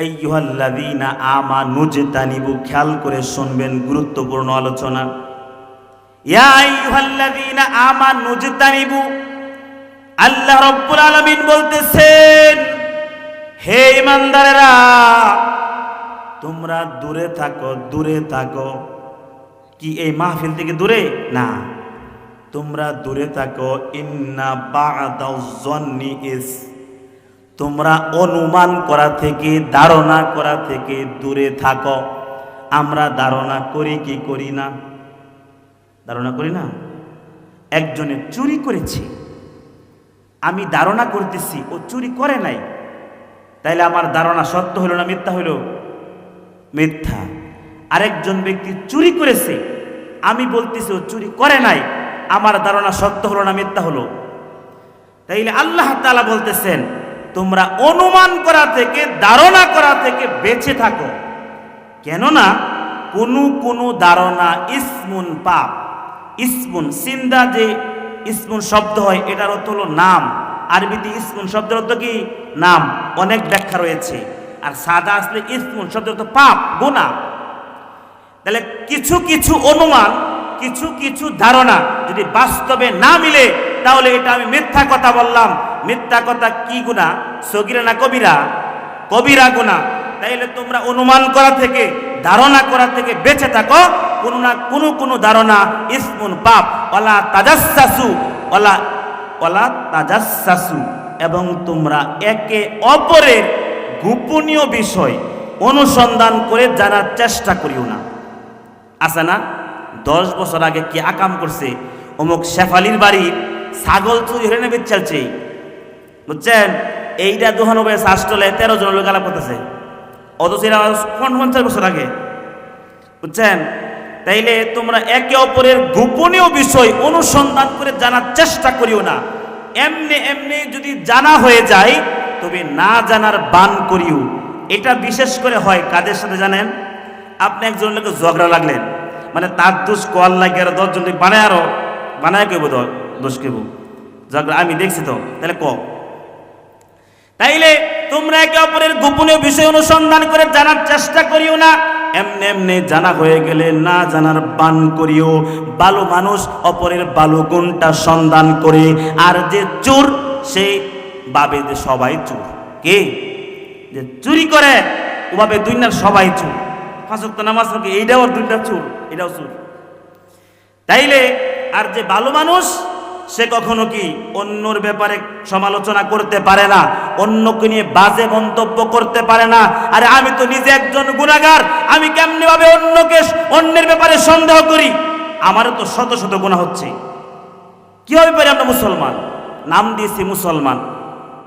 আইয়ুহাল্লাযীনা আমানুজতানিবু, খেয়াল করে শুনবেন, গুরুত্বপূর্ণ আলোচনা। ইয়া আইয়ুহাল্লাযীনা আমানুজতানিবু, আল্লাহ রাব্বুল আলামিন বলতেছেন, হে ঈমানদারেরা তোমরা দূরে থাকো, দূরে থাকো। কি এই মাহফিল থেকে দূরে না, তোমরা দূরে থাকো। ইন্না বা'দায-যন্নি ইস, তোমরা অনুমান করা থেকে, ধারণা করা থেকে দূরে থাকো। আমরা ধারণা করি কি করি না? ধারণা করি না। একজনে চুরি করেছে, আমি ধারণা করতেছি ও চুরি করে নাই, তাইলে আমার ধারণা সত্য হলো না মিথ্যা হলো? মিথ্যা। আরেকজন ব্যক্তি চুরি করেছে, আমি বলতেছি ও চুরি করে নাই, আমার ধারণা সত্য হলো না মিথ্যা হলো? তাইলে আল্লাহ তাআলা বলতেছেন তোমরা অনুমান করা থেকে, ধারণা করা থেকে বেঁচে থাকো। কেননা কোন ধারণা ইসমুন, পাপ। ইসমুন সিন্দা যে ইসমুন শব্দ হয়, এটার অর্থ হলো নাম। আরবিতে ইসমুন শব্দের অর্থ কি? নাম। অনেক ব্যাখ্যা রয়েছে। আর সাদা আসলে ইসমুন শব্দের অর্থ পাপ, গুনাহ। তাহলে কিছু কিছু অনুমান, কিছু কিছু ধারণা যদি বাস্তবে না মিলে, তাহলে এটা আমি মিথ্যা কথা বললাম। মিথ্যা কথা কি গুনাহ? সগীরা না কবিরা? কবিরা গুনাহ। তাইলে তোমরা অনুমান করা থেকে, ধারণা করা থেকে বেঁচে থাকো। কোনো ধারণা ইসমুন, পাপ। ওয়ালা তাজাসসু, ওয়ালা তাজাসসু, এবং তোমরা একে অপরের গোপনীয় বিষয় অনুসন্ধান করে জানার চেষ্টা করিও না। আছে না, 10 বছর আগে কি আকাম করছে, অমুক শেফালির বাড়ি ছাগল চুরি হয়ে নেবে চলছে, বুঝছেন? এইটা দোহানো বেশ আসলে 13 জন লোক আলাপ করতেছে, অথচ 50 বছর আগে, বুঝছেন? তাইলে তোমরা একে অপরের গোপনীয় বিষয় অনুসন্ধান করে জানার চেষ্টা করিও না। এমনি এমনি যদি জানা হয়ে যায়, তবে না জানার বান করিও। এটা বিশেষ করে হয় কাদের সাথে জানেন? আপনি একজন লোকের ঝগড়া লাগলেন, মানে তার দোষ কল লাগে আর 10 জন বানায় কেব দোষ কেব ঝগড়া, আমি দেখছি তো, তাহলে তাইলে তোমরা একে অপরের গোপনীয় বিষয় অনুসন্ধান করে জানার চেষ্টা করিও না। এমনি এমনি জানা হয়ে গেলে না জানার বান করিও। ভালো মানুষ অপরের ভালো গুণটা সন্ধান করে, আর যে চোর সে ভাবে যে সবাই চোর। কে যে চুরি করে ও ভাবে দুনিয়ার সবাই চোর। 5 ওয়াক্ত নামাজ পড়ে এইটাও দুনিয়ার চোর, এটাও চোর। তাইলে আর যে ভালো মানুষ সে কখনো কি অন্যর ব্যাপারে সমালোচনা করতে পারে না, অন্যকে নিয়ে বাজে মন্তব্য করতে পারে না। আরে আমি তো নিজে একজন গুনাহগার, আমি কেমনে ভাবে অন্যের ব্যাপারে সন্দেহ করি? আমারও তো শত শত গুনাহ হচ্ছে। কিভাবে পারি? আমরা মুসলমান, নাম দিয়েছি মুসলমান,